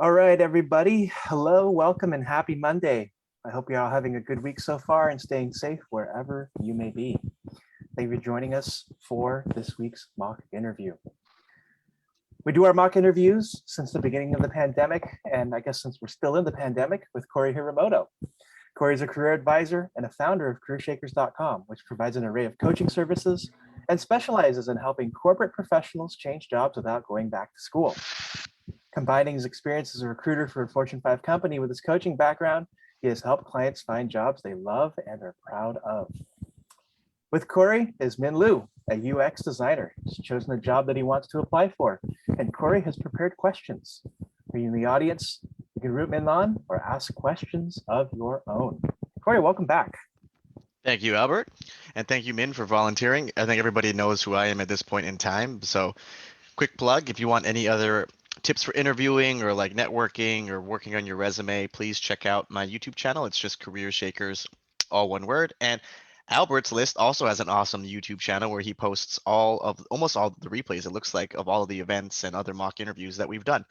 All right, everybody. Hello, welcome, and happy Monday. I hope you're all having a good week so far and staying safe wherever you may be. Thank you for joining us for this week's mock interview. We do our mock interviews since the beginning of the pandemic, and I guess since we're still in the pandemic, with CORY HIROMOTO. CORY is a career advisor and a founder of CareerShakers.com, which provides an array of coaching services and specializes in helping corporate professionals change jobs without going back to school. Combining his experience as a recruiter for a Fortune 5 company with his coaching background, he has helped clients find jobs they love and are proud of. With CORY is Minh Luu, a UX designer. He's chosen a job that he wants to apply for, and CORY has prepared questions. Are you in the audience? You can root Minh on or ask questions of your own. CORY, welcome back. Thank you, Albert. And thank you, Minh, for volunteering. I think everybody knows who I am at this point in time. So quick plug, if you want any other tips for interviewing or like networking or working on your resume, please check out my YouTube channel. It's just Career Shakers, all one word. And Albert's List also has an awesome YouTube channel where he posts almost all the replays, it looks like, of all of the events and other mock interviews that we've done.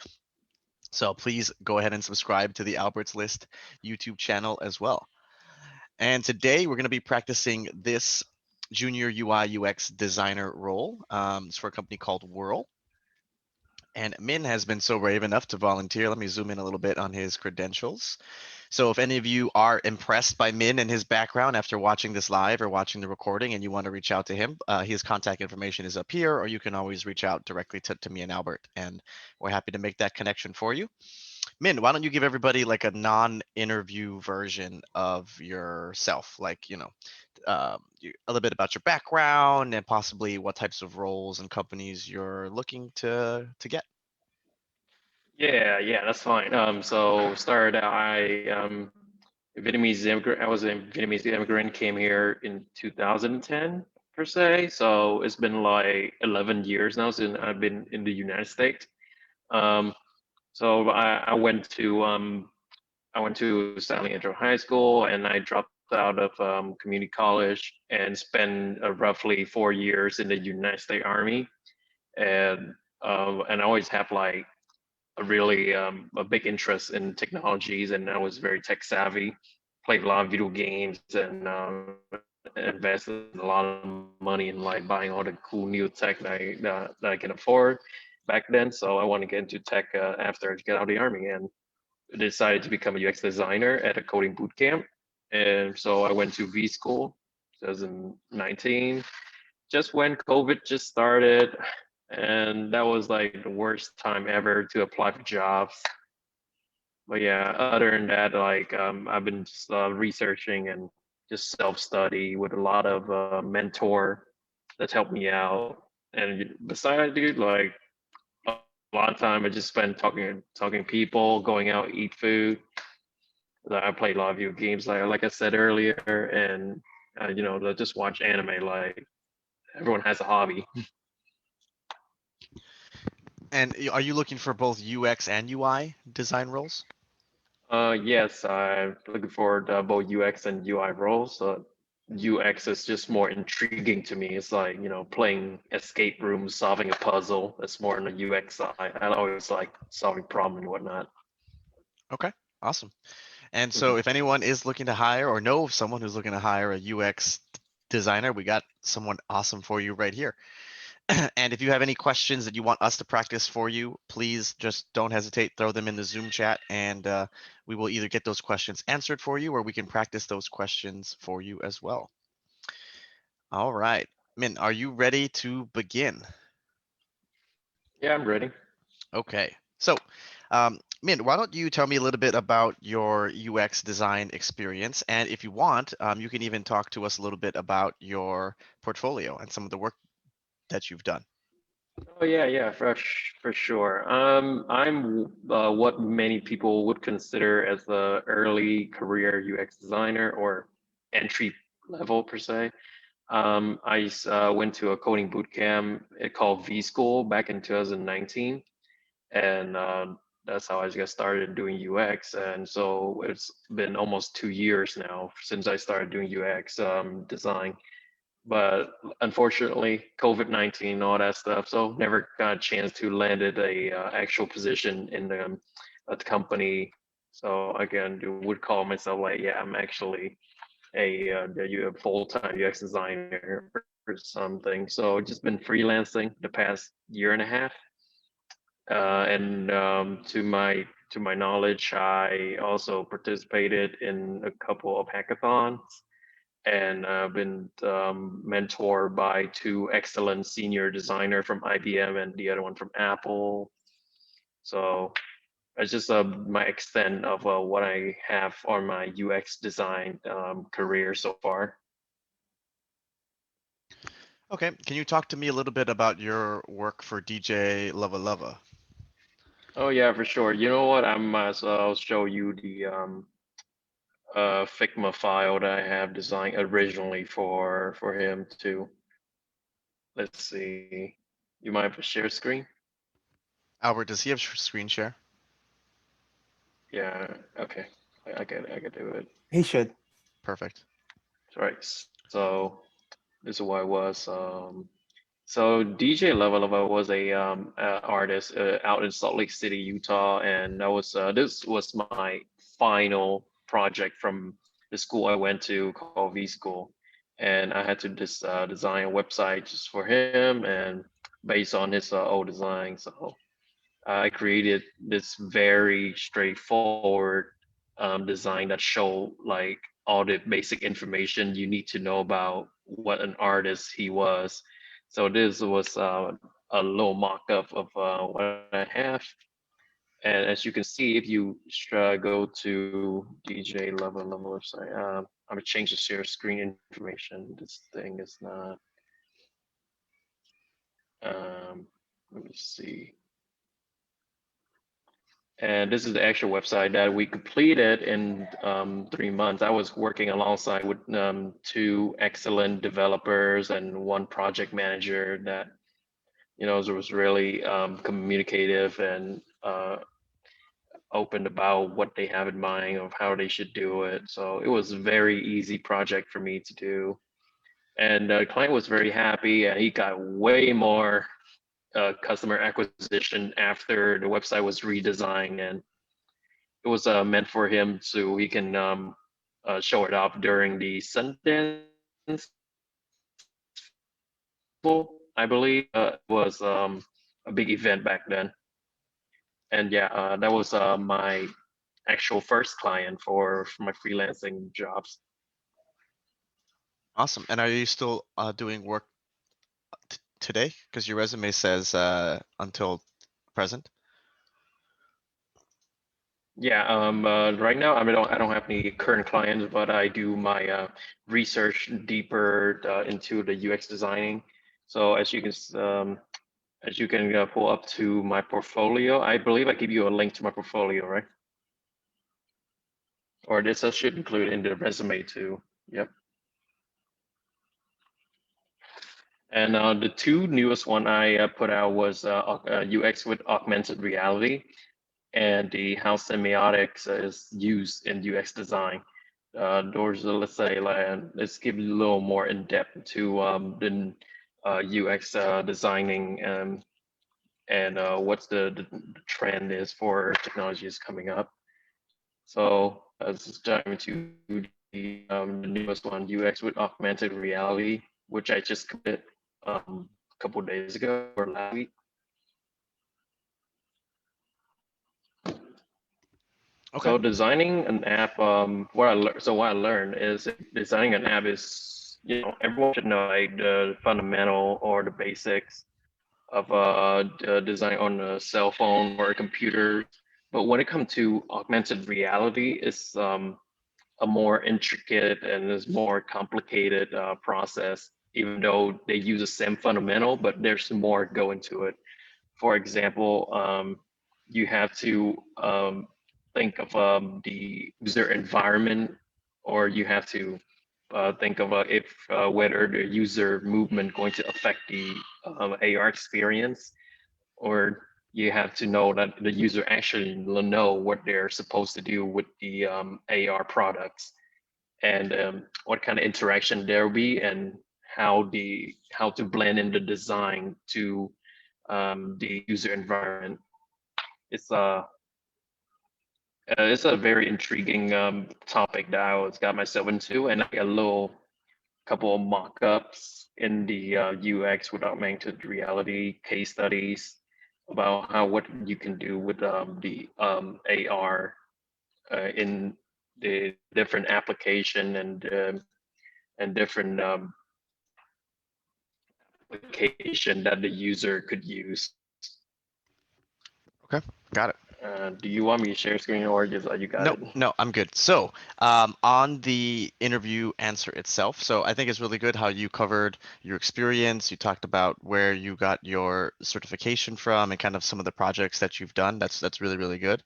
So please go ahead and subscribe to the Albert's List YouTube channel as well. And today we're going to be practicing this junior UI UX designer role. It's for a company called Whirl. And Minh has been so brave enough to volunteer. Let me zoom in a little bit on his credentials. So if any of you are impressed by Minh and his background after watching this live or watching the recording and you want to reach out to him, his contact information is up here, or you can always reach out directly to me and Albert, and we're happy to make that connection for you. Minh, why don't you give everybody like a non-interview version of yourself, like, a little bit about your background and possibly what types of roles and companies you're looking to get. Yeah, that's fine. So started out, a Vietnamese immigrant. I was a Vietnamese immigrant, came here in 2010 per se. So it's been like 11 years now since I've been in the United States. So I went to San Leandro High School, and I dropped out of community college and spent roughly 4 years in the United States Army, and I always have like a big interest in technologies, and I was very tech savvy. Played a lot of video games and invested a lot of money in like buying all the cool new tech that I can afford back then. So I want to get into tech after I get out of the army, and decided to become a UX designer at a coding boot camp. And so I went to V School 2019, just when COVID just started. And that was like the worst time ever to apply for jobs. But yeah, other than that, like I've been just researching and just self-study with a lot of mentor that's helped me out. And besides, dude, like a lot of time I just spent talking to people, going out, eat food. I play a lot of video games, like I said earlier, and just watch anime. Like everyone has a hobby. And are you looking for both UX and UI design roles? Yes, I'm looking forward to both UX and UI roles. UX is just more intriguing to me. It's like, playing escape rooms, solving a puzzle. That's more on the UX side. I always like solving problems and whatnot. Okay, awesome. And so if anyone is looking to hire or know of someone who's looking to hire a UX designer, we got someone awesome for you right here. And if you have any questions that you want us to practice for you, please just don't hesitate, throw them in the Zoom chat, and we will either get those questions answered for you or we can practice those questions for you as well. All right, Minh, are you ready to begin? Yeah, I'm ready. Okay, so Minh, why don't you tell me a little bit about your UX design experience? And if you want, you can even talk to us a little bit about your portfolio and some of the work that you've done. Oh yeah, for sure. I'm what many people would consider as the early career UX designer or entry level per se. I went to a coding boot camp called V School back in 2019, and that's how I just got started doing UX. And so it's been almost 2 years now since I started doing UX design. But unfortunately, COVID-19, all that stuff, so never got a chance to landed a actual position in the at the company. So again, would call myself like, yeah, I'm actually a full-time UX designer or something. So just been freelancing the past year and a half. And to my knowledge, I also participated in a couple of hackathons and been mentored by two excellent senior designer from IBM and the other one from Apple. So it's just my extent of what I have on my UX design career so far. Okay, can you talk to me a little bit about your work for DJ Lava Lava? Oh yeah, for sure. You know what? I might as well show you the Figma file that I have designed originally for him too. Let's see. You might have a share screen? Albert, does he have screen share? Yeah. Okay. I can do it. He should. Perfect. Right. So this is what it was. So DJ Lava Lava was a artist out in Salt Lake City, Utah, and that was this was my final project from the school I went to called V School, and I had to design a website just for him and based on his old design. So I created this very straightforward design that showed like all the basic information you need to know about what an artist he was. So this was a little mock-up of what I have. And as you can see, if you go to DJ Level website, I'm gonna change the share screen information. This thing is not. Let me see. And this is the actual website that we completed in 3 months. I was working alongside with two excellent developers and one project manager that, was really communicative and open about what they have in mind of how they should do it. So it was a very easy project for me to do. And the client was very happy and he got way more customer acquisition after the website was redesigned, and it was meant for him so he can show it off during the Sundance Festival, I believe. It was a big event back then. And yeah, that was my actual first client for my freelancing jobs. Awesome. And are you still doing work today? Because your resume says until present. Yeah, right now I don't have any current clients, but I do my research deeper into the UX designing. So as you can pull up to my portfolio, I believe I give you a link to my portfolio, right? Or this I should include in the resume too. Yep. And the two newest one I put out was UX with augmented reality and the how semiotics is used in UX design. Those are, let's say, let's give you a little more in depth to the UX designing and what's the trend is for technologies coming up. So let's just dive into the newest one, UX with augmented reality, which I just completed a couple of days ago or last week. Okay. So designing an app, what I learned is designing an app is, everyone should know like the fundamental or the basics of design on a cell phone or a computer. But when it comes to augmented reality, it's a more intricate and is more complicated process, even though they use the same fundamental, but there's more go into it. For example, you have to think of the user environment, or you have to think of if whether the user movement going to affect the AR experience, or you have to know that the user actually know what they're supposed to do with the AR products, and what kind of interaction there will be, and how to blend in the design to the user environment. It's It's a very intriguing topic that I always got myself into, and like a little couple of mock-ups in the UX with augmented reality case studies about what you can do with the AR in the different application and different application that the user could use. Okay, got it. Do you want me to share screen or just you got No, it? no, I'm good. So, on the interview answer itself, so I think it's really good how you covered your experience. You talked about where you got your certification from and kind of some of the projects that you've done. That's really, really good.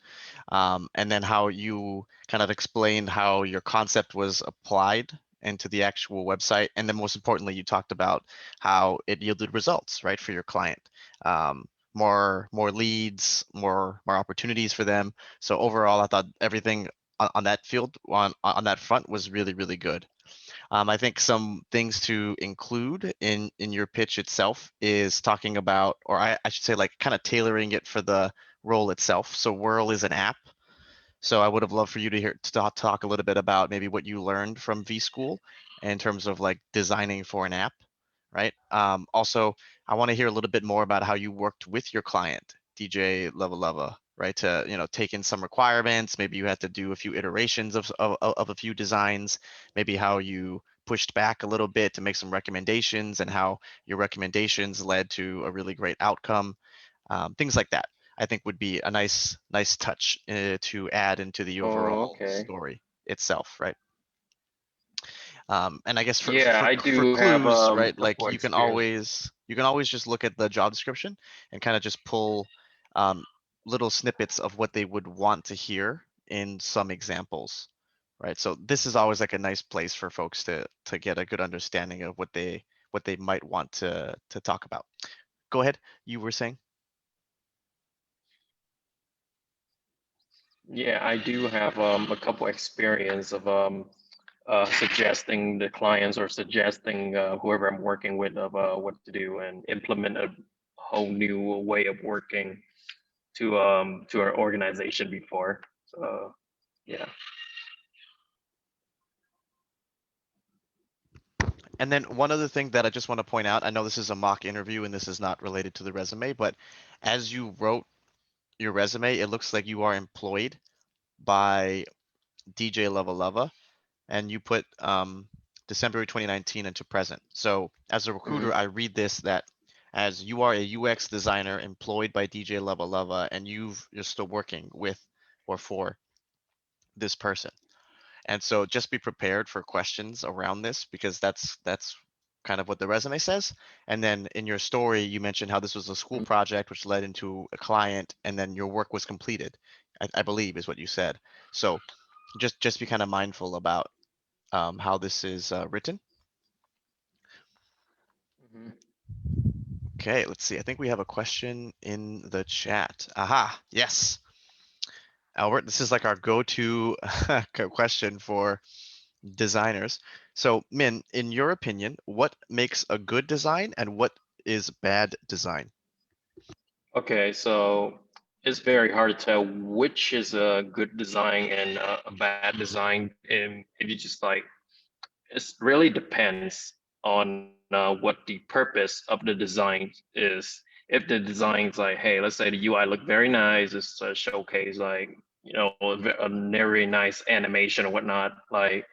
And then how you kind of explained how your concept was applied into the actual website. And then most importantly, you talked about how it yielded results, right, for your client. More leads, more opportunities for them. So overall, I thought everything on that field, on that front, was really, really good. I think some things to include in your pitch itself is talking about, or I should say, like kind of tailoring it for the role itself. So Whirl is an app. So I would have loved for you to talk a little bit about maybe what you learned from V School in terms of like designing for an app, right? Also, I want to hear a little bit more about how you worked with your client, DJ Leva, right? To take in some requirements. Maybe you had to do a few iterations of a few designs. Maybe how you pushed back a little bit to make some recommendations, and how your recommendations led to a really great outcome. Things like that, I think, would be a nice touch to add into the Oh, overall okay. story itself, right? And I guess for Yeah, I for do have clues, a right? Like couple experience. you can always just look at the job description and kind of just pull um, little snippets of what they would want to hear in some examples, right? So this is always like a nice place for folks to get a good understanding of what they might want to talk about. Go ahead. You were saying? Yeah, I do have a couple experience of suggesting the clients or suggesting whoever I'm working with of what to do and implement a whole new way of working to our organization before. So yeah. And then one other thing that I just want to point out, I know this is a mock interview and this is not related to the resume, but as you wrote your resume, it looks like you are employed by DJ Leva, and you put December 2019 into present. So as a Mhm. recruiter, I read this that as you are a UX designer employed by DJ Leva, and you're still working with or for this person. And so just be prepared for questions around this, because that's kind of what the resume says. And then in your story, you mentioned how this was a school project which led into a client, and then your work was completed, I believe is what you said. So just be kind of mindful about how this is written. Mhm. Okay, let's see. I think we have a question in the chat. Aha, yes. Albert, this is like our go-to question for designers. So, Min, in your opinion, what makes a good design and what is bad design? Okay, so it's very hard to tell which is a good design and a bad design, and it just like it really depends on what the purpose of the design is. If the design's like, hey, let's say the UI look very nice, it's a showcase like a very nice animation or whatnot, like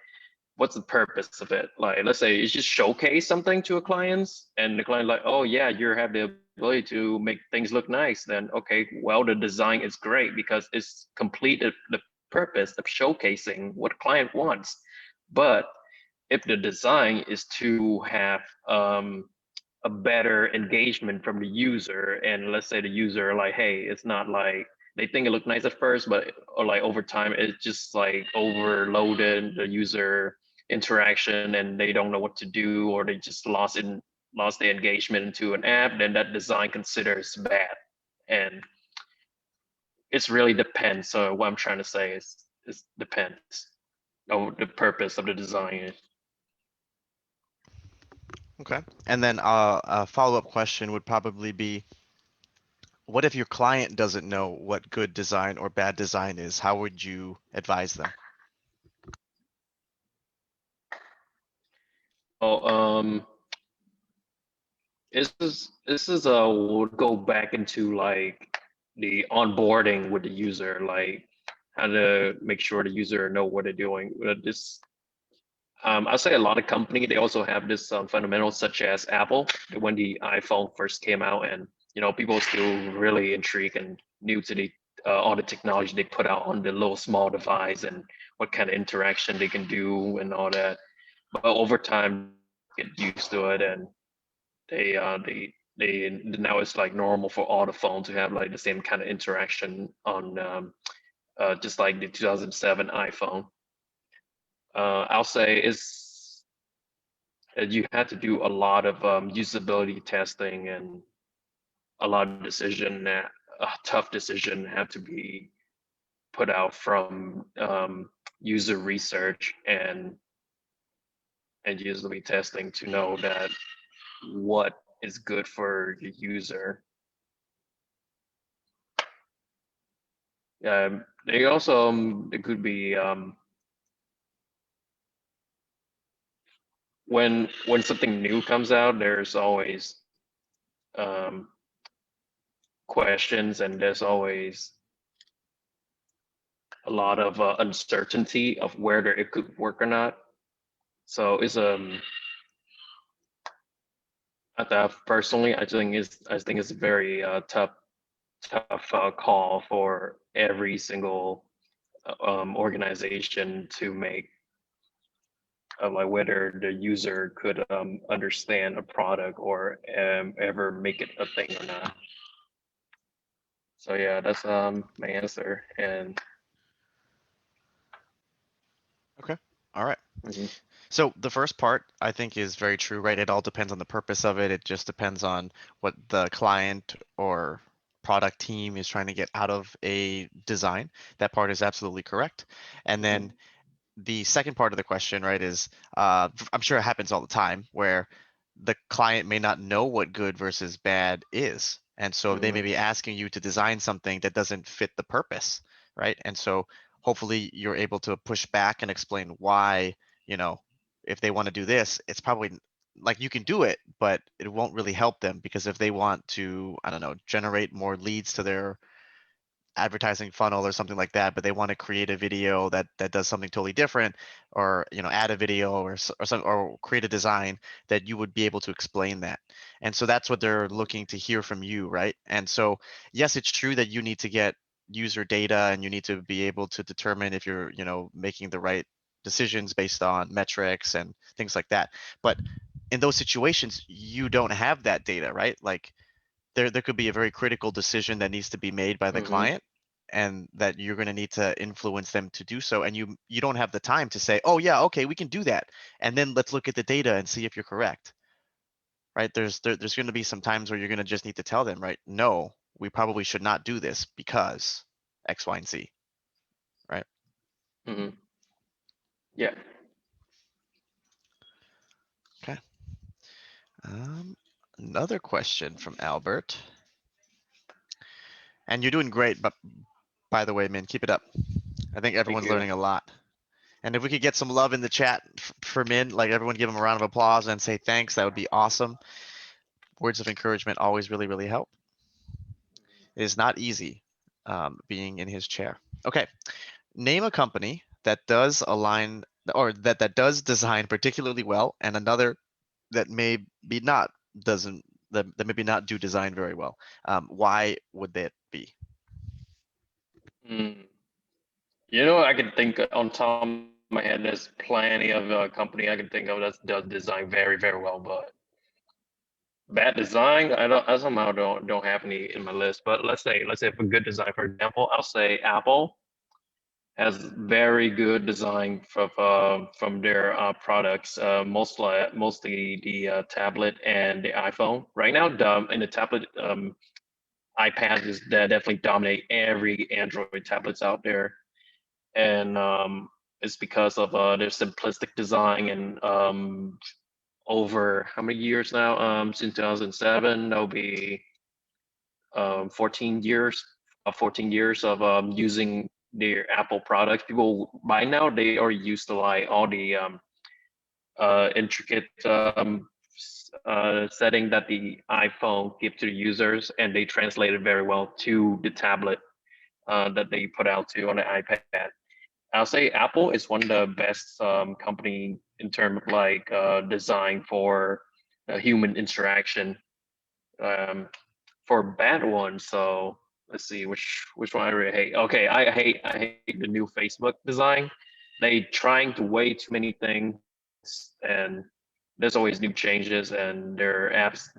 what's the purpose of it? Like, let's say it's just showcase something to a clients, and the client like, oh yeah, you have the ability to make things look nice. Then okay, well the design is great because it's completed the purpose of showcasing what client wants. But if the design is to have a better engagement from the user, and let's say the user like, hey, it's not like they think it looked nice at first, but or like over time it's just like overloaded the user interaction and they don't know what to do, or they just lost the engagement into an app, then that design considers bad. And it's really depends. So what I'm trying to say is depends on the purpose of the design. Okay. And then a follow-up question would probably be, what if your client doesn't know what good design or bad design is? How would you advise them? Oh, this is would go back into like the onboarding with the user, like how to make sure the user know what they're doing. This I'll say a lot of company they also have this fundamental, such as Apple. When the iPhone first came out, and people still really intrigued and new to the all the technology they put out on the little small device and what kind of interaction they can do and all that. But over time, get used to it, and they now it's like normal for all the phones to have like the same kind of interaction on just like the 2007 iPhone. I'll say is that you had to do a lot of usability testing, and a lot of decision that a tough decision had to be put out from user research and usability testing to know that what is good for the user. They also it could be when something new comes out, there's always um, questions, and there's always a lot of uncertainty of whether it could work or not. So it's personally, I think it's a very tough call for every single organization to make, like whether the user could understand a product or ever make it a thing or not. So yeah, that's my answer. And Okay. All right. mhm, So the first part I think is very true, right? It all depends on the purpose of it. It just depends on what the client or product team is trying to get out of a design. That part is absolutely correct. And mhm, then the second part of the question, right, is I'm sure it happens all the time where the client may not know what good versus bad is. And so they may mhm, be asking you to design something that doesn't fit the purpose, right? And so hopefully you're able to push back and explain why, you know, if they want to do this, it's probably like you can do it, but it won't really help them because if they want to, I don't know, generate more leads to their advertising funnel or something like that, but they want to create a video that does something totally different, or add a video or some or create a design that you would be able to explain that. And so that's what they're looking to hear from you, right? And so yes, it's true that you need to get user data and you need to be able to determine if you're making the right decisions based on metrics and things like that. But in those situations, you don't have that data, right? Like there could be a very critical decision that needs to be made by the mhm, client and that you're going to need to influence them to do so, and you don't have the time to say, oh yeah, okay, we can do that, and then let's look at the data and see if you're correct, right? There's going to be some times where you're going to just need to tell them, right, no, we probably should not do this because X, Y, and Z, right? mhm. Yeah. Okay. um, Another question from Albert, and you're doing great, but by the way, man, keep it up. I think Thank everyone's you. learning a lot. And if we could get some love in the chat for Min, like everyone give him a round of applause and say thanks, that would be awesome. Words of encouragement always really, really help. It is not easy being in his chair. Okay, name a company that does align or that does design particularly well, and another that maybe not doesn't that maybe not do design very well. Why would that be? Mm. I can think on top of my head, there's plenty of company I can think of that does design very, very well, but bad design, I somehow don't have any in my list. But let's say for good design, for example, I'll say Apple has very good design from their products, mostly the tablet and the iPhone. Right now, in the tablet, iPad is definitely dominate every Android tablets out there, and it's because of their simplistic design and over how many years now? Since 2007, that'll be 14 years, 14 years of using their Apple products. People by now they are used to like all the intricate setting that the iPhone give to the users, and they translate it very well to the tablet that they put out to on the iPad. I'll say Apple is one of the best company in terms of like design for human interaction. For bad ones, so let's see which one I really hate. Okay, I hate the new Facebook design. They trying to way too many things, and there's always new changes, and their apps.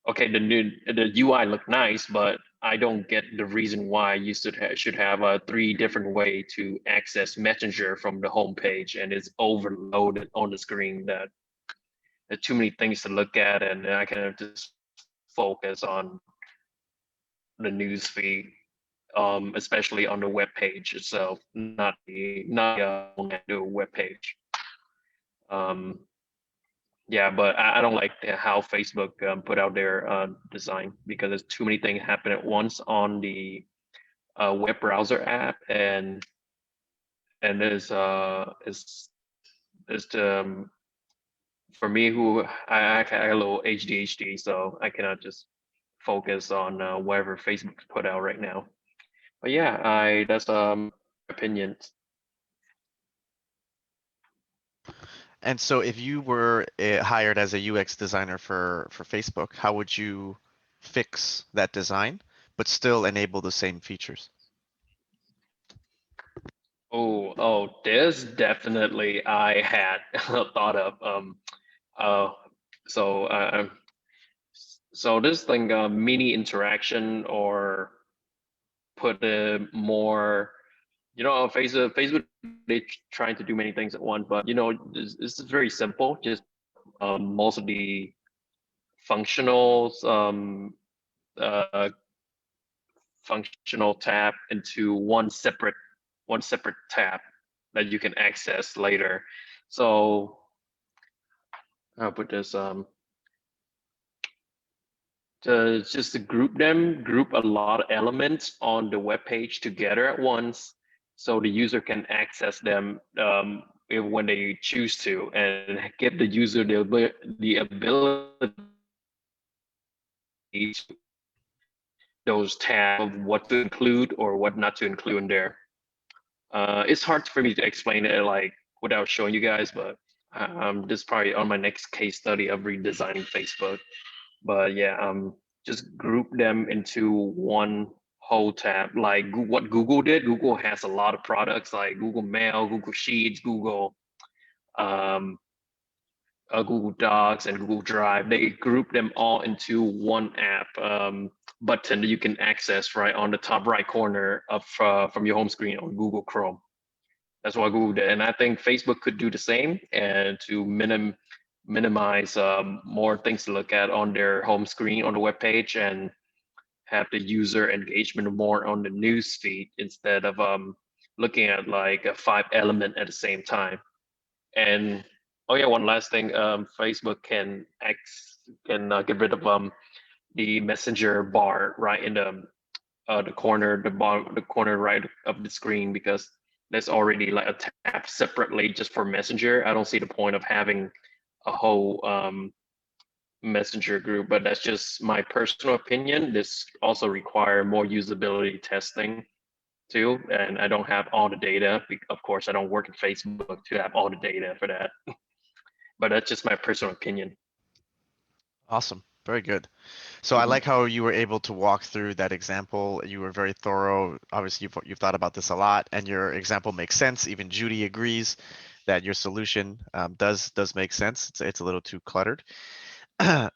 Okay, the UI look nice, but I don't get the reason why you should have a 3 different way to access Messenger from the home page, and it's overloaded on the screen. That there's too many things to look at, and I can just focus on the news feed, especially on the web page itself, not the web page. Um, yeah, but I don't like how Facebook put out their design, because there's too many things happen at once on the web browser app, and is for me, who I got a little ADHD, so I cannot just focus on whatever Facebook's put out right now. But yeah, I that's opinions. And so if you were hired as a UX designer for Facebook, how would you fix that design, but still enable the same features? This definitely I had thought of. Uh, so so this thing, mini interaction, or put more, Facebook, they trying to do many things at once, but this is very simple. Just most of the functionals, uh, functional tab into one separate tab that you can access later. So I'll put this just to group a lot of elements on the web page together at once, so the user can access them when they choose to, and give the user the ability to those tabs of what to include or what not to include in there. It's hard for me to explain it like without showing you guys, but this is probably on my next case study of redesigning Facebook. But yeah, just group them into one whole tab, like what Google did. Google has a lot of products like Google Mail, Google Sheets, um, Google Docs, and Google Drive. They group them all into one app button that you can access right on the top right corner of from your home screen on Google Chrome. That's what Google did, and I think Facebook could do the same, and to minimize more things to look at on their home screen on the web page, and have the user engagement more on the news feed instead of looking at like a 5 element at the same time. And oh yeah, one last thing, Facebook can get rid of the messenger bar right in the corner, the corner right of the screen, because there's already like a tab separately just for messenger. I don't see the point of having a whole messenger group, but that's just my personal opinion. This also require more usability testing too, and I don't have all the data. Of course, I don't work at Facebook to have all the data for that, but that's just my personal opinion. Awesome. Very good. So I Mhm. like how you were able to walk through that example. You were very thorough. Obviously, you've thought about this a lot, and your example makes sense. Even Judy agrees that your solution does make sense. It's a little too cluttered.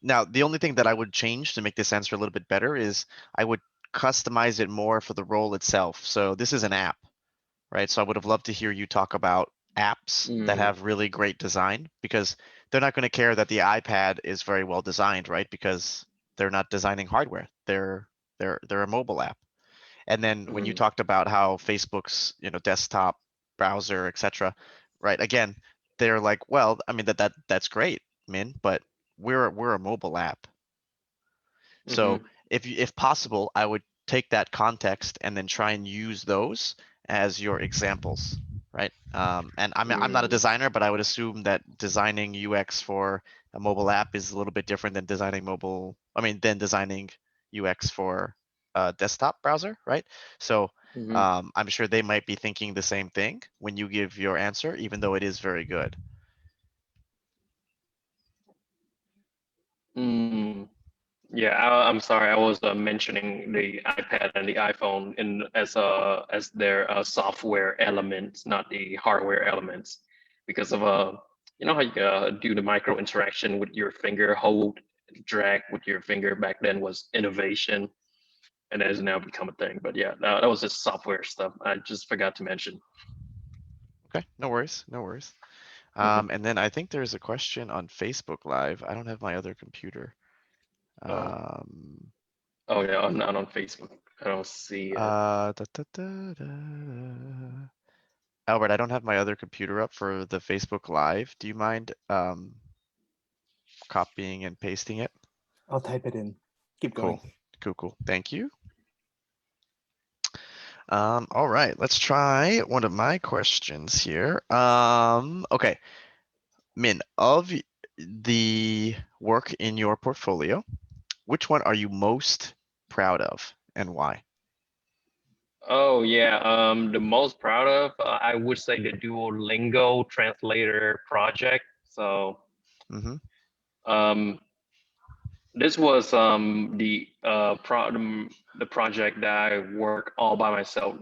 Now, the only thing that I would change to make this answer a little bit better is I would customize it more for the role itself. So this is an app, right? So I would have loved to hear you talk about apps that Mm, have really great design, because they're not going to care that the iPad is very well designed, right? Because they're not designing hardware. They're a mobile app. And then when you mm, talked about how Facebook's, desktop browser, etc., right? Again, they're like, well, I mean that's great, Min, but we're a mobile app. mhm, So if possible, I would take that context and then try and use those as your examples, right? And I'm not a designer, but I would assume that designing UX for a mobile app is a little bit different than than designing UX for a desktop browser, right? So I'm sure they might be thinking the same thing when you give your answer, even though it is very good. Yeah, I'm sorry. I was mentioning the iPad and the iPhone as their software elements, not the hardware elements, because of you know how you do the micro interaction with your finger, hold, drag with your finger. Back then was innovation, and it has now become a thing. But yeah, that was just software stuff. I just forgot to mention. Okay, no worries, no worries. And then I think there's a question on Facebook Live. I don't have my other computer. Um, Oh yeah, I'm not on Facebook. I don't see it. Albert, I don't have my other computer up for the Facebook Live. Do you mind copying and pasting it? I'll type it in. Keep going. Cool. Thank you. All right, let's try one of my questions here. Okay, Min, of the work in your portfolio, which one are you most proud of and why? Oh yeah, the most proud of I would say the Duolingo translator project. So this was the project that I work all by myself.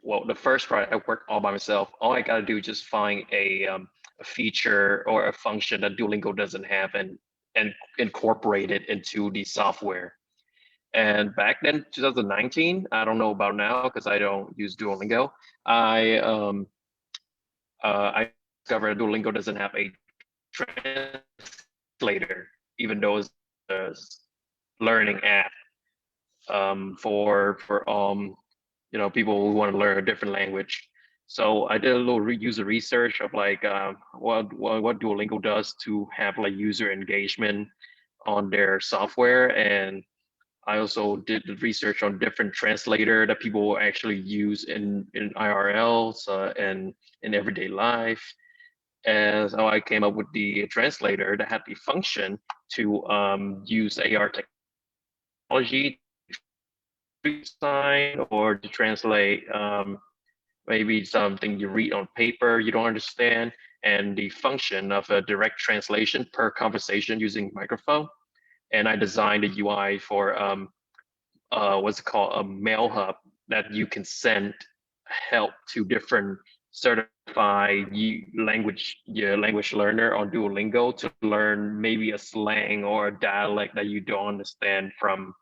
Well, the first project I worked all by myself. All I gotta do is just find a feature or a function that Duolingo doesn't have and incorporate it into the software. And back then, 2019, I don't know about now because I don't use Duolingo. I discovered Duolingo doesn't have a translator, even though it's a learning app for people who want to learn a different language. So I did a little user research of like what Duolingo does to have like user engagement on their software, and I also did the research on different translator that people actually use in IRLs and in everyday life. And so I came up with the translator that had the function to use AR technology to sign or to translate maybe something you read on paper you don't understand, and the function of a direct translation per conversation using microphone. And I designed a UI for what's it called, a mail hub that you can send help to different certified language learner on Duolingo to learn maybe a slang or a dialect that you don't understand from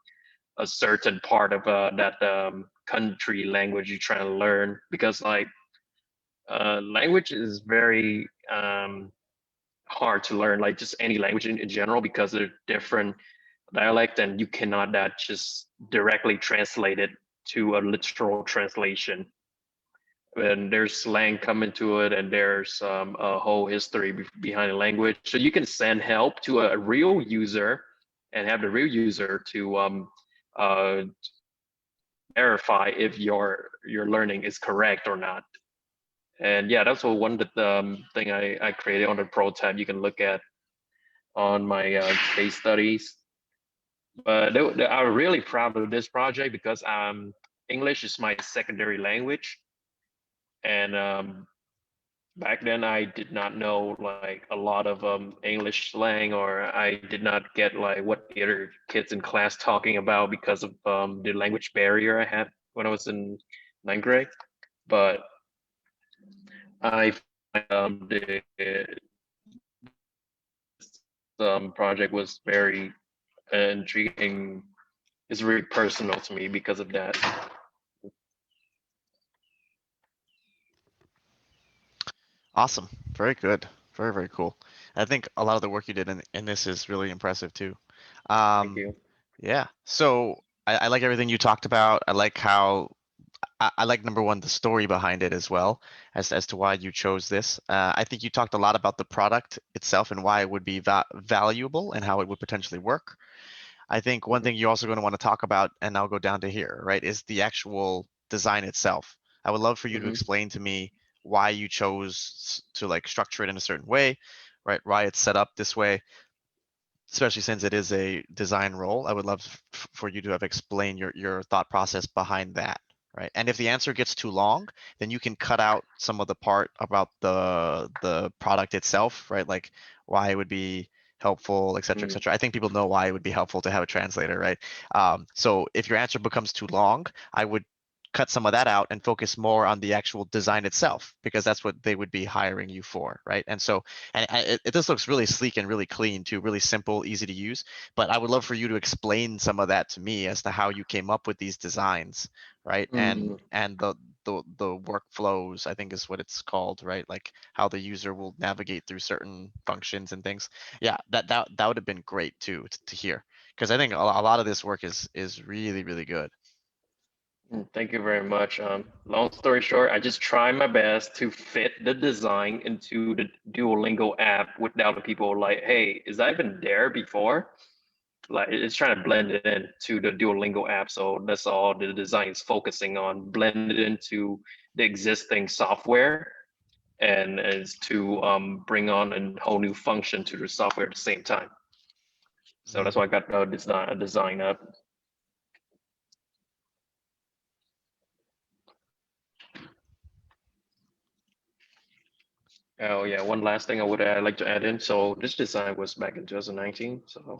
a certain part of that country language you're trying to learn. Because like language is very hard to learn, like just any language in general, because they're different dialect and you cannot just directly translate it to a literal translation. And there's slang coming to it, and there's a whole history behind the language. So you can send help to a real user and have the real user to verify if your learning is correct or not. And yeah, that's what one of the thing I created on the prototype you can look at on my case studies. But I'm really proud of this project because English is my secondary language, and back then I did not know like a lot of English slang, or I did not get like what the other kids in class talking about because of the language barrier I had when I was in ninth grade. But I the project was very intriguing. It's really personal to me because of that. Awesome. Very good. Very, very cool. I think a lot of the work you did in this is really impressive too. Thank you. Yeah. So I like everything you talked about. I like how I like number one, the story behind it as well as to why you chose this. I think you talked a lot about the product itself and why it would be valuable and how it would potentially work. I think one thing you're also going to want to talk about, and I'll go down to here, right, is the actual design itself. I would love for you to explain to me why you chose to like structure it in a certain way, right? Why it's set up this way, especially since it is a design role. I would love for you to have explained your thought process behind that, right? And if the answer gets too long, then you can cut out some of the part about the product itself, right? Like why it would be helpful, et cetera, et cetera. I think people know why it would be helpful to have a translator, right? So if your answer becomes too long, I would cut some of that out and focus more on the actual design itself, because that's what they would be hiring you for, right? And so, and this looks really sleek and really clean too, really simple, easy to use. But I would love for you to explain some of that to me as to how you came up with these designs, right? And the workflows, I think is what it's called, right? Like how the user will navigate through certain functions and things. Yeah, that would have been great too to hear, because I think a lot of this work is really, really good. Thank you very much. Long story short, I just try my best to fit the design into the Duolingo app without people like, hey, is that even there before? Like it's trying to blend it into the Duolingo app. So that's all the design is focusing on, blend it into the existing software, and is to bring on a whole new function to the software at the same time. So that's why I got a design up. Oh yeah, one last thing I would like to add in. So this design was back in 2019. So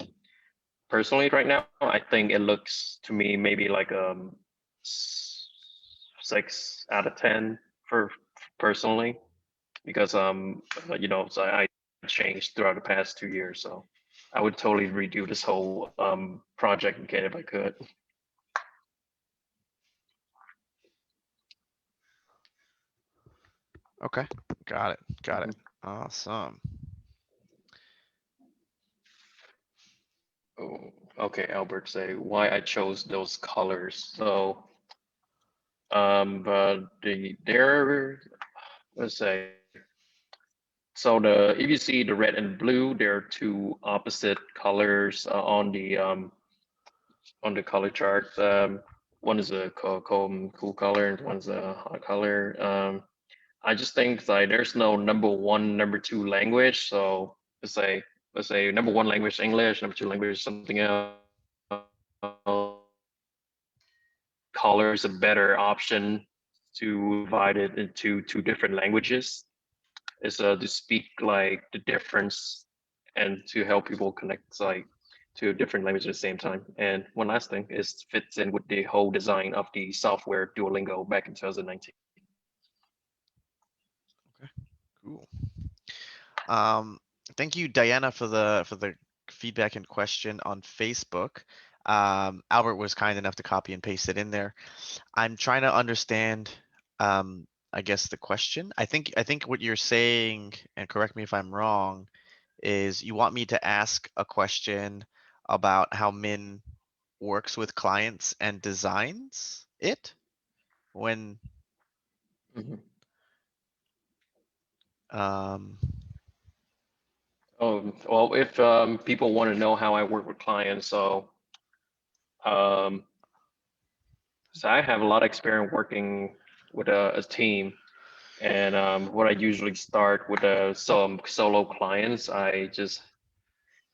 personally, right now, I think it looks to me maybe like 6 out of 10 for personally, because so I changed throughout the past 2 years. So I would totally redo this whole project again if I could. Okay, got it, got it. Awesome. Oh, okay, Albert say why I chose those colors. So but let's say, so if you see the red and blue, they're two opposite colors on the color chart. One is a cool color and one's a hot color. I just think like there's no number one, number two language. So let's say number one language English, number two language something else. Color is a better option to divide it into two different languages. Is to speak like the difference and to help people connect like to different languages at the same time. And one last thing is fits in with the whole design of the software Duolingo back in 2019. Okay, cool. Thank you, Diana, for the feedback and question on Facebook. Albert was kind enough to copy and paste it in there. I'm trying to understand, I guess, the question. I think what you're saying, and correct me if I'm wrong, is you want me to ask a question about how Min works with clients and designs it when um Oh, well, if people want to know how I work with clients, um, so I have a lot of experience working with a team. And what I usually start with some solo clients, I just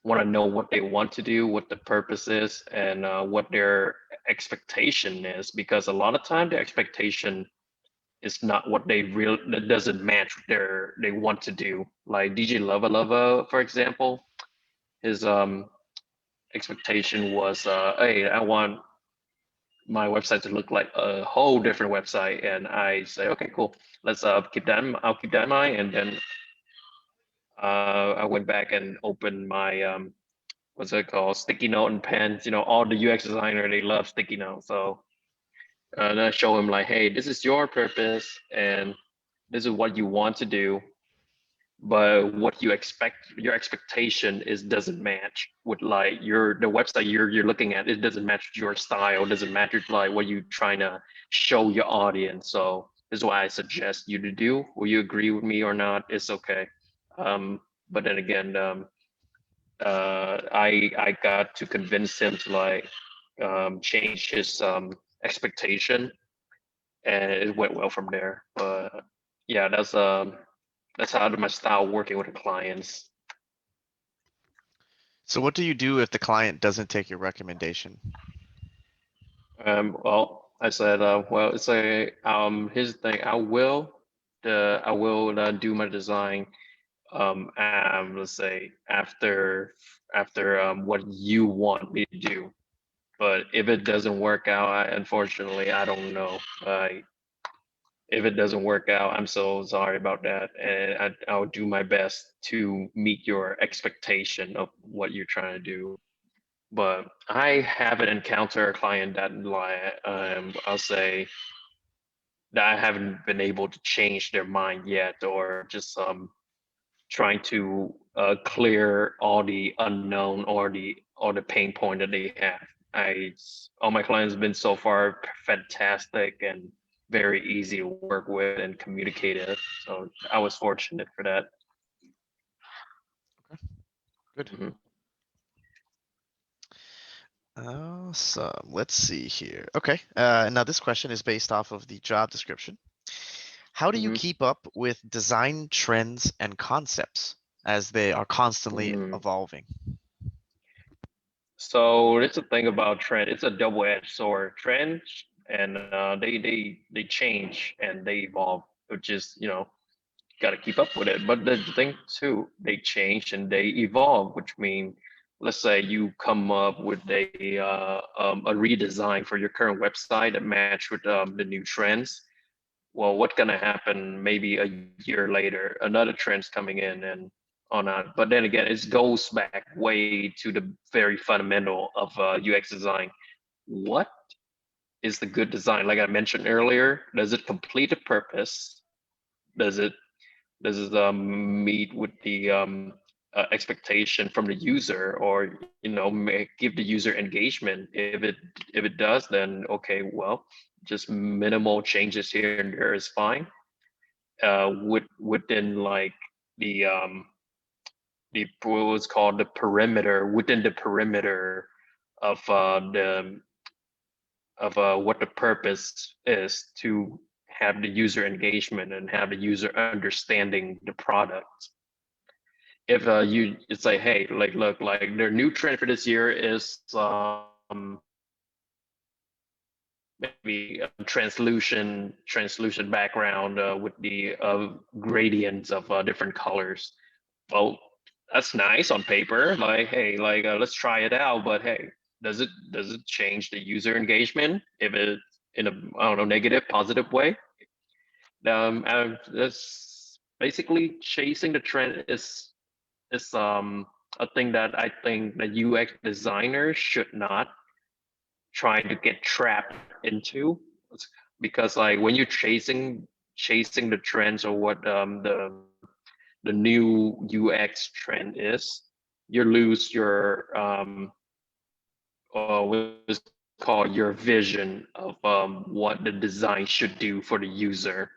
want to know what they want to do, what the purpose is, and what their expectation is. Because a lot of time, the expectation is not what they real that doesn't match their they want to do. Like DJ Lava Lava, for example, his expectation was, hey, I want my website to look like a whole different website, and I say, okay, cool, let's keep that. I'll keep that in mind, and then I went back and opened my what's it called, sticky note and pens. You know, all the UX designer, they love sticky notes. So and I show him like, hey, this is your purpose, and this is what you want to do, but what you expect, your expectation is doesn't match with like the website you're looking at. It doesn't match your style, doesn't match with like what you're trying to show your audience. So this is what I suggest you to do. Will you agree with me or not? It's okay. But then again, I got to convince him to like change his expectation, and it went well from there. But yeah, that's how my style working with the clients. So what do you do if the client doesn't take your recommendation? Well, I said, well, it's a here's the thing. I will do my design. Let's say after what you want me to do. But if it doesn't work out, unfortunately, I don't know. If it doesn't work out, I'm so sorry about that, and I'll do my best to meet your expectation of what you're trying to do. But I haven't encountered a client that like I'll say that I haven't been able to change their mind yet, or just trying to clear all the unknown or the pain point that they have. All my clients have been so far fantastic and very easy to work with and communicative. So I was fortunate for that. Good. Mhm. Awesome. Let's see here. Okay. Now this question is based off of the job description. How do you Mhm. keep up with design trends and concepts as they are constantly Mm. evolving? So it's a thing about trend. It's a double-edged sword. Trends and they change and they evolve, which is got to keep up with it. But the thing too, they change and they evolve, which means, let's say you come up with a redesign for your current website that match with the new trends. Well, what's gonna happen? Maybe a year later, another trend's coming in and on that. But then again, it goes back way to the very fundamental of UX design. What is the good design? Like I mentioned earlier, does it complete a purpose? Does it meet with the expectation from the user, or give the user engagement? If it does, then okay, well, just minimal changes here and there is fine. Within like the what was called the perimeter, within the perimeter of what the purpose is, to have the user engagement and have the user understanding the product. If you it's like, hey, like, look, like their new trend for this year is maybe a translucent background with the gradients of different colors. Well, that's nice on paper. Like, hey, like let's try it out. But hey, does it change the user engagement if it in a, I don't know, negative, positive way? That's basically chasing the trend is a thing that I think that UX designers should not try to get trapped into, because like when you're chasing the trends, or what the new UX trend is, you lose your what's called your vision of what the design should do for the user.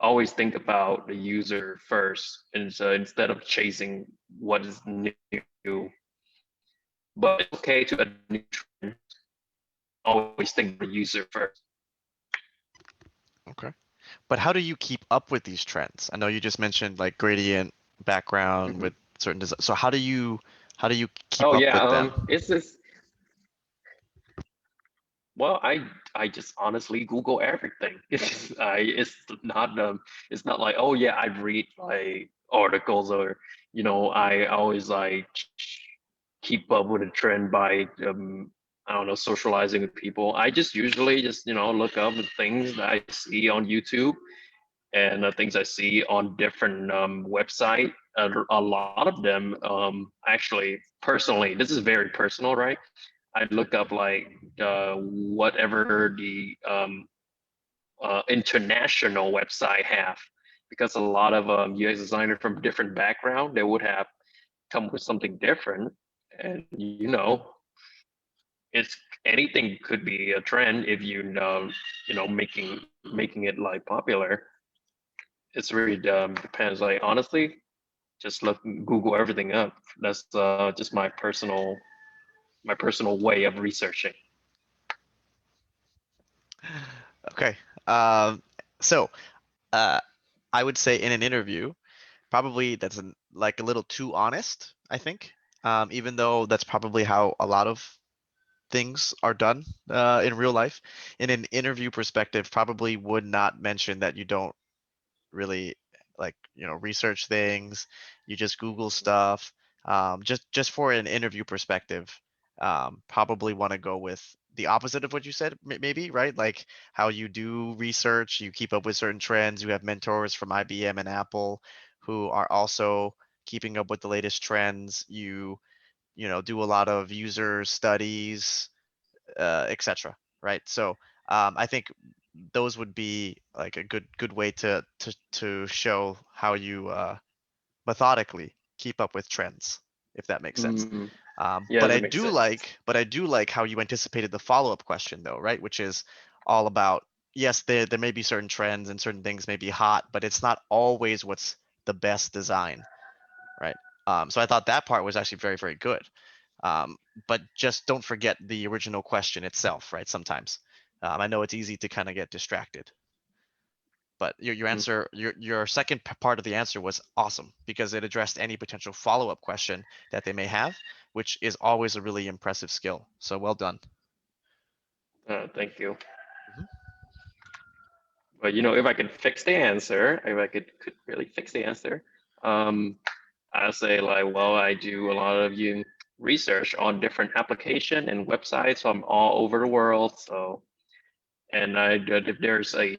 Always think about the user first, and so instead of chasing what is new, but it's okay to add new trend. Always think the user first. Okay. But how do you keep up with these trends? I know you just mentioned like gradient background Mhm. with certain design. So how do you keep Oh up yeah, with them? it's this. Well, I just honestly Google everything. It's not like, oh yeah, I read like articles, or I always like keep up with a trend by I don't know, socializing with people. I just usually just look up the things that I see on YouTube, and the things I see on different website. A lot of them, actually, personally, this is very personal, right? I look up like whatever the international website have, because a lot of UX designers from different background, they would have come with something different, and it's anything could be a trend if making it like popular. It's really depends. Like honestly, just look Google everything up. That's just my personal way of researching. Okay. So I would say in an interview, probably that's like a little too honest, I think. Even though that's probably how a lot of things are done in real life. In an interview perspective, probably would not mention that you don't really like research things. You just Google stuff. Just for an interview perspective, probably want to go with the opposite of what you said, maybe, right? Like how you do research, you keep up with certain trends. You have mentors from IBM and Apple who are also keeping up with the latest trends. You do a lot of user studies, etc. Right? So I think those would be like a good way to show how you methodically keep up with trends, if that makes sense. Mm, yeah, But that I makes do sense. like how you anticipated the follow-up question though, right? Which is all about, yes, there may be certain trends and certain things may be hot, but it's not always what's the best design, right? So I thought that part was actually very, very good. Um, but just don't forget the original question itself, right? Sometimes I know it's easy to kind of get distracted, but your Mm, answer, your second part of the answer was awesome because it addressed any potential follow-up question that they may have, which is always a really impressive skill. So well done. thank you. Mhm. But if I could fix the answer, if I could really fix the answer, um, I say like, well, I do a lot of research on different application and websites from all over the world. So, and if there's a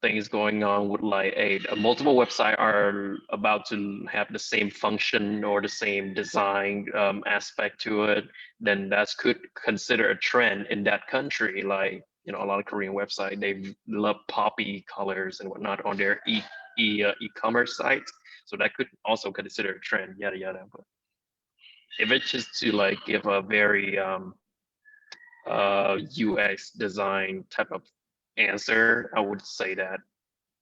things going on with like a multiple website are about to have the same function or the same design aspect to it, then that's could consider a trend in that country. Like a lot of Korean website they love poppy colors and whatnot on their e-commerce sites. So that could also consider a trend, yada yada. But if it's just to like give a very UX design type of answer, I would say that.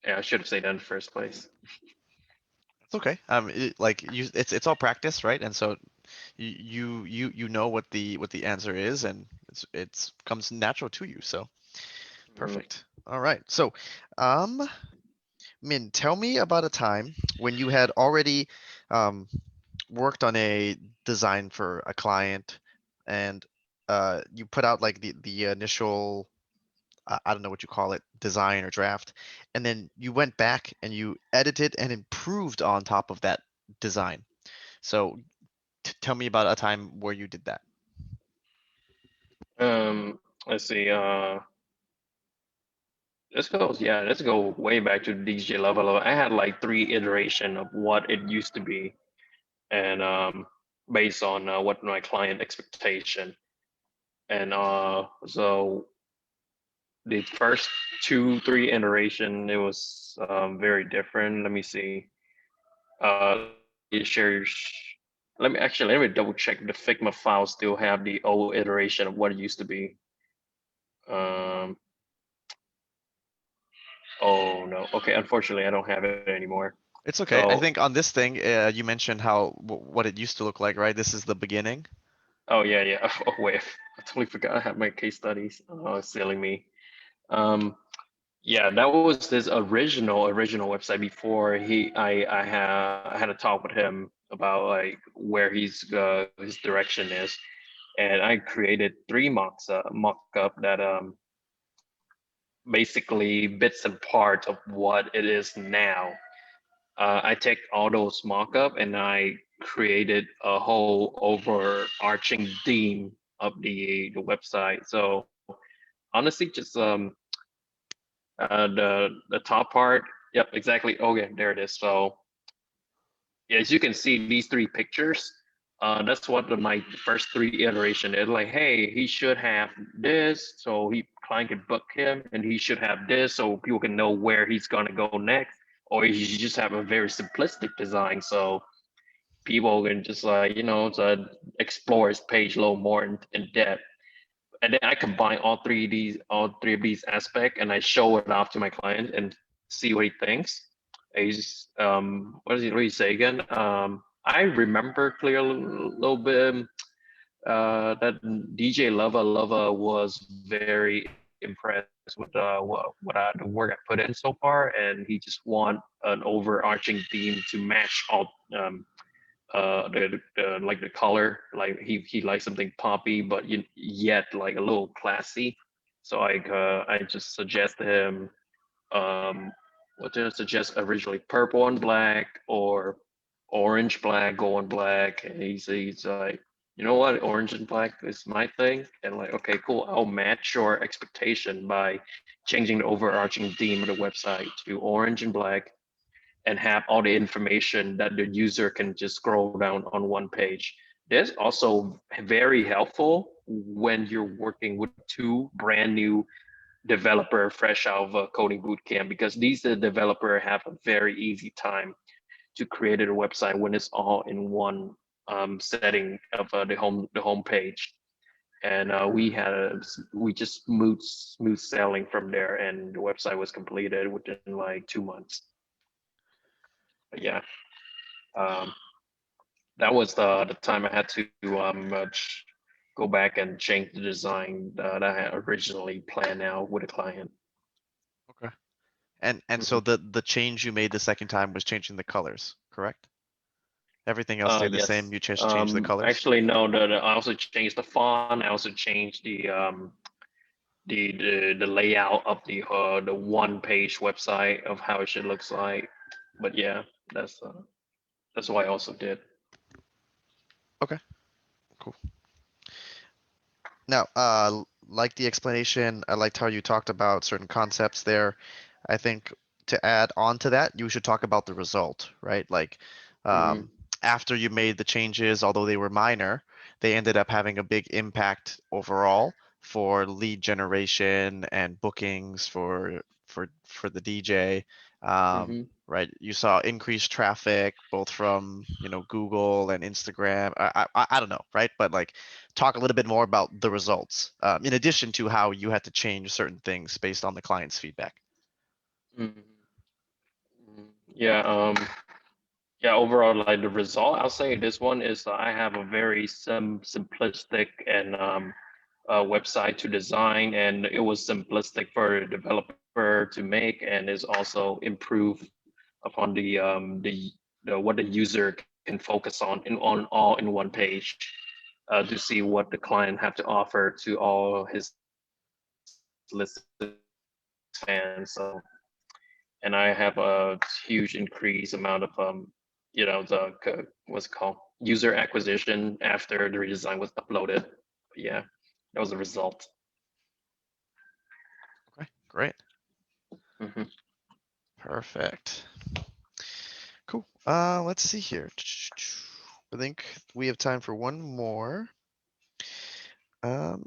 Yeah, I should have said that in the first place. It's okay. Like it's all practice, right? And so you know what the answer is, and it's comes natural to you. So Mm. perfect. All right. So, um, Min, tell me about a time when you had already um, worked on a design for a client and you put out like the initial, I don't know what you call it, design or draft, and then you went back and you edited and improved on top of that design. So tell me about a time where you did that. Let's see. Let's go way back to DJ level. I had like 3 iteration of what it used to be, and based on what my client expectation. And so the first 2, 3 iteration, it was very different. Let me see. You share your. Let me double check the Figma file still have the old iteration of what it used to be. Um, oh no. Okay, unfortunately, I don't have it anymore. It's okay. I So, think on this thing, you mentioned how what it used to look like, right? This is the beginning. oh yeah, yeah. Oh wait, I totally forgot I have my case studies. Oh, it's silly me. Um, yeah, that was his original website before I had a talk with him about like where his direction is, and I created 3 mock up that basically bits and parts of what it is now. I take all those mock-up and I created a whole overarching theme of the website. So honestly, just the top part. Yep, exactly. Okay, there it is. So as you can see, these 3 pictures. That's what my first 3 iteration is. Like, hey, he should have this, so client can book him, and he should have this, so people can know where he's gonna go next. Or you just have a very simplistic design, so people can just like to explore his page a little more in depth. And then I combine all three of these aspects, and I show it off to my client and see what he thinks. He's what does he really say again? I remember clearly a little bit that DJ Lava was very impressed with the work I put in so far, and he just want an overarching theme to match all like the color. Like he likes something poppy, but yet like a little classy. So I just suggest to him what did I suggest originally? Purple and black or orange, black, gold and black. And he's like, you know what? Orange and black is my thing. And like, okay, cool. I'll match your expectation by changing the overarching theme of the website to orange and black and have all the information that the user can just scroll down on one page. That's also very helpful when you're working with two brand new developer fresh out of a coding boot camp, because these developer have a very easy time to create a website when it's all in one setting of the home page. And we just smooth sailing from there, and the website was completed within like 2 months. But yeah, um, that was the time I had to go back and change the design that I had originally planned out with a client. Okay. And so the change you made the second time was changing the colors, correct? Everything else stayed the Yes. same. You just changed the colors. Actually, no. I also changed the font. I also changed the layout of the one page website of how it should looks like. But yeah, that's what I also did. Okay, cool. Now, like the explanation, I liked how you talked about certain concepts there. I think to add on to that, you should talk about the result, right? Like, Mhm. after you made the changes, although they were minor, they ended up having a big impact overall for lead generation and bookings for the DJ. Mhm. Right? You saw increased traffic both from Google and Instagram. I don't know, right? But like, talk a little bit more about the results, in addition to how you had to change certain things based on the client's feedback. Mhm. Yeah. Yeah. Overall, like the result, I'll say this one is I have a very simplistic and website to design, and it was simplistic for the developer to make, and is also improve upon the what the user can focus on on all in one page to see what the client have to offer to all his listed fans. So, and I have a huge increase amount of what's it called, user acquisition after the redesign was uploaded. But yeah, that was the result. Okay, great. Hmm. Perfect. Cool. Let's see here. I think we have time for one more. Um,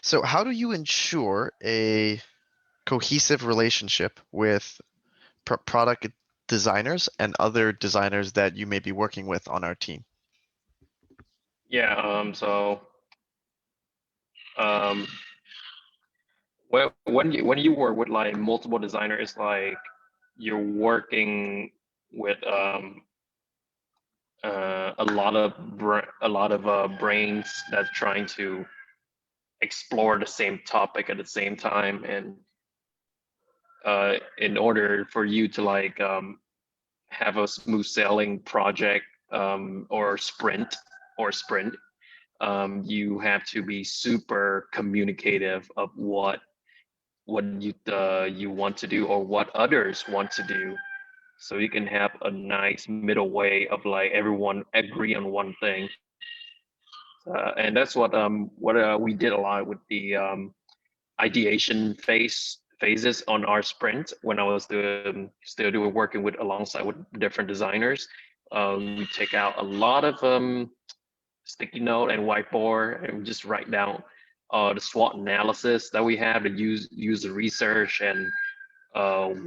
so how do you ensure a cohesive relationship with product designers and other designers that you may be working with on our team? Yeah. So um, when you work with like multiple designers, it's like you're working with a lot of brains that's trying to explore the same topic at the same time, and in order for you to like have a smooth sailing project or sprint, you have to be super communicative of what you want to do or what others want to do, so you can have a nice middle way of like everyone agree on one thing. And that's what we did a lot with the ideation phases on our sprint when I was still doing working with alongside with different designers. We take out a lot of sticky note and whiteboard and just write down the SWOT analysis that we have, the user research, and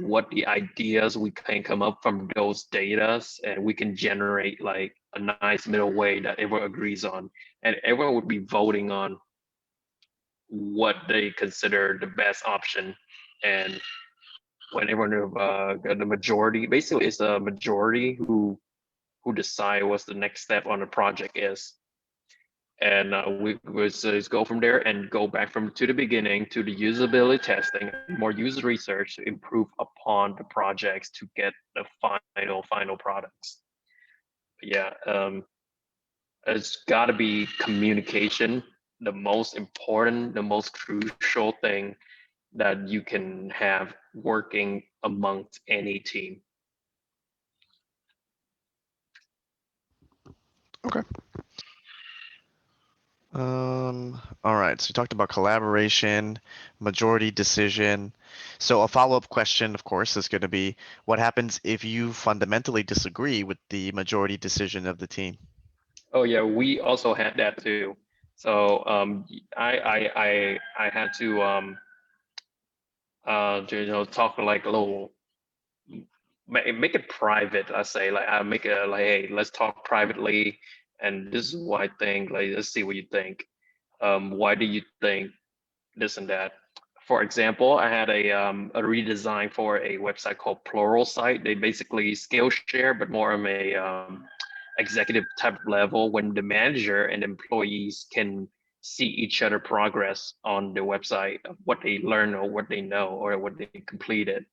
what the ideas we can come up from those data, and we can generate like a nice middle way that everyone agrees on, and everyone would be voting on what they consider the best option. And when everyone got the majority, basically it's the majority who decide what's the next step on the project is. And we just go from there and go back from to the beginning to the usability testing, more user research to improve upon the projects to get the final products. Yeah, it's got to be communication, the most important, the most crucial thing that you can have working amongst any team. Okay. All right. So you talked about collaboration, majority decision. So a follow-up question, of course, is going to be what happens if you fundamentally disagree with the majority decision of the team? Oh yeah, we also had that too. So I had to talk like a little, make it private. I say like I make it like, hey, let's talk privately, and this is what I think. Like, let's see what you think. Why do you think this and that? For example, I had a redesign for a website called Plural Site. They basically Skillshare, but more of a executive type level when the manager and employees can see each other progress on the website, what they learn or what they know or what they completed.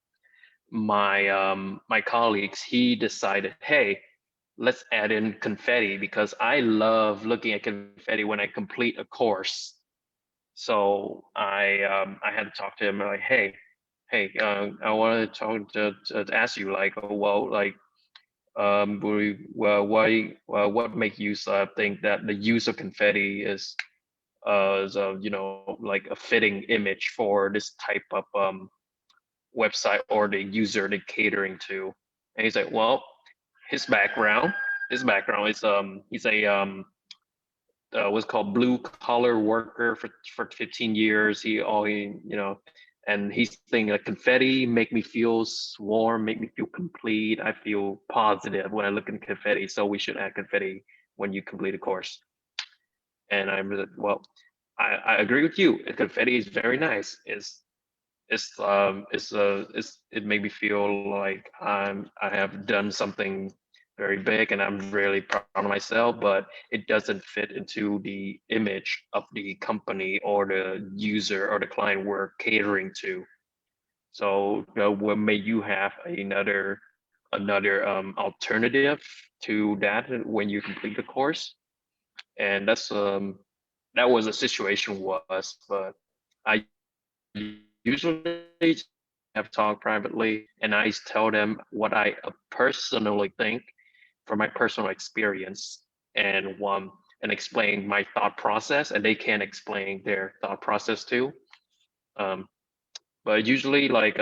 My colleagues, he decided, hey, let's add in confetti because I love looking at confetti when I complete a course. So I had to talk to him like, hey, I want to talk to ask you like, well, like, what make you think that the use of confetti is like a fitting image for this type of website or the user they're catering to? And he's like, well, his background, is he's a what's called blue collar worker for 15 years. And he's thinking like confetti make me feel warm, make me feel complete. I feel positive when I look at confetti. So we should add confetti when you complete a course. And I'm like, well, I agree with you. Confetti is very nice. It made me feel like I have done something very big and I'm really proud of myself, but it doesn't fit into the image of the company or the user or the client we're catering to. So what may you have another alternative to that when you complete the course? And that was a situation was, but I usually have talked privately and I tell them what I personally think from my personal experience and explain my thought process, and they can explain their thought process too. Um, but usually like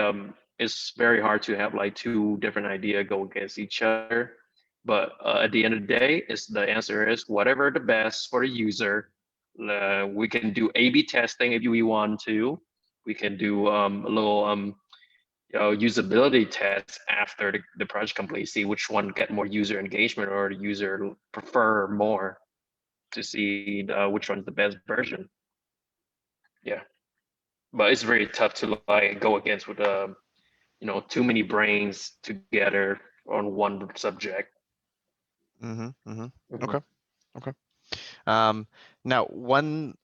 it's very hard to have like two different ideas go against each other. But at the end of the day, is the answer is whatever the best for the user. We can do A/B testing if we want to. We can do a little usability test after the project complete, see which one get more user engagement or the user prefer more to see which one's the best version. Yeah, but it's very tough to like go against with too many brains together on one subject. Okay. Okay. Um, Now, one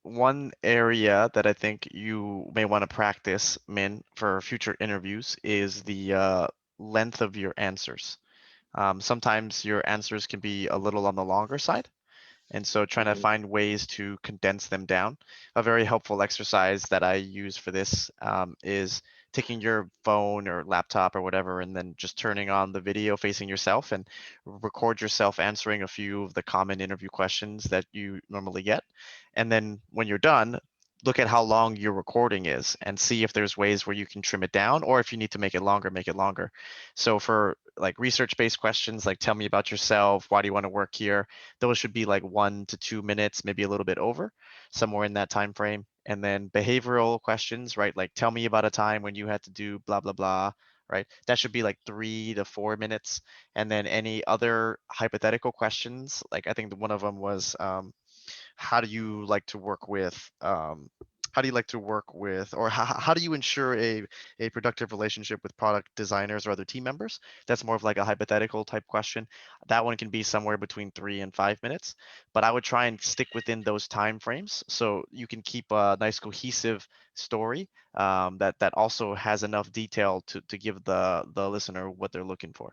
area that I think you may want to practice, Min, for future interviews is the length of your answers. Sometimes your answers can be a little on the longer side. And so trying to find ways to condense them down. A very helpful exercise that I use for this is taking your phone or laptop or whatever, and then just turning on the video facing yourself and record yourself answering a few of the common interview questions that you normally get. And then when you're done, look at how long your recording is and see if there's ways where you can trim it down, or if you need to make it longer, make it longer. So for like research-based questions, like tell me about yourself, why do you want to work here? Those should be like 1 to 2 minutes, maybe a little bit over, somewhere in that time frame. And then behavioral questions, right? Like tell me about a time when you had to do blah blah blah, right? That should be like 3 to 4 minutes. And then any other hypothetical questions, like I think one of them was how do you like to work with how do you like to work with, or how do you ensure a productive relationship with product designers or other team members? That's more of like a hypothetical type question. That one can be somewhere between 3 and 5 minutes, but I would try and stick within those time frames so you can keep a nice cohesive story that also has enough detail to give the listener what they're looking for.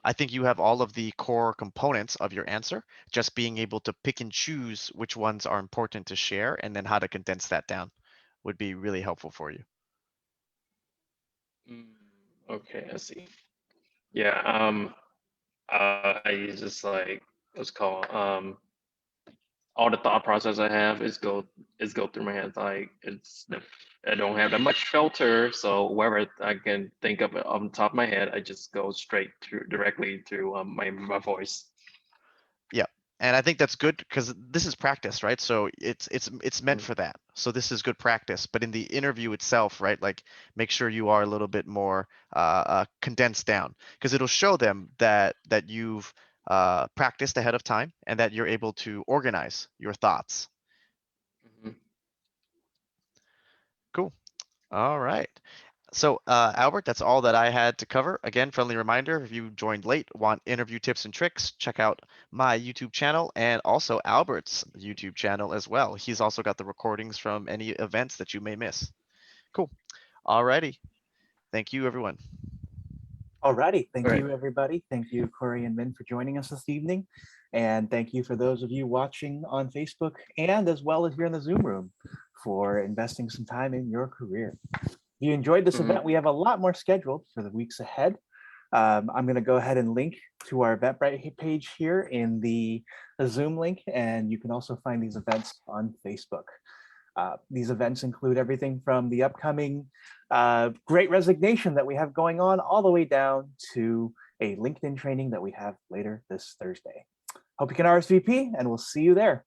I think you have all of the core components of your answer. Just being able to pick and choose which ones are important to share and then how to condense that down would be really helpful for you. Mm, okay, I see. Yeah, I just like what's called all the thought process I have is go through my head. Like I don't have that much filter, so wherever I can think of it on the top of my head, I just go straight through directly to my voice. Yeah. And I think that's good because this is practice, right? So it's meant Mm, for that. So this is good practice. But in the interview itself, right, like make sure you are a little bit more condensed down because it'll show them that you've practiced ahead of time and that you're able to organize your thoughts. mhm. Cool. All right. So, Albert, that's all that I had to cover. Again, friendly reminder, if you joined late, want interview tips and tricks, check out my YouTube channel and also Albert's YouTube channel as well. He's also got the recordings from any events that you may miss. Cool. All righty. Thank you, everyone. Alrighty, thank All right. you everybody. Thank you Corey and Min for joining us this evening. And thank you for those of you watching on Facebook and as well as here in the Zoom room for investing some time in your career. If you enjoyed this Mhm. event, we have a lot more scheduled for the weeks ahead. I'm going to go ahead and link to our Eventbrite page here in the Zoom link, and you can also find these events on Facebook. These events include everything from the upcoming Great Resignation that we have going on all the way down to a LinkedIn training that we have later this Thursday. Hope you can RSVP and we'll see you there.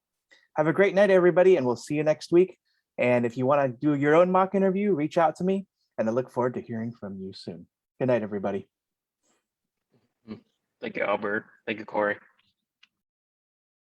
Have a great night, everybody, and we'll see you next week. And if you want to do your own mock interview, reach out to me, and I look forward to hearing from you soon. Good night, everybody. Thank you, Albert. Thank you, Corey.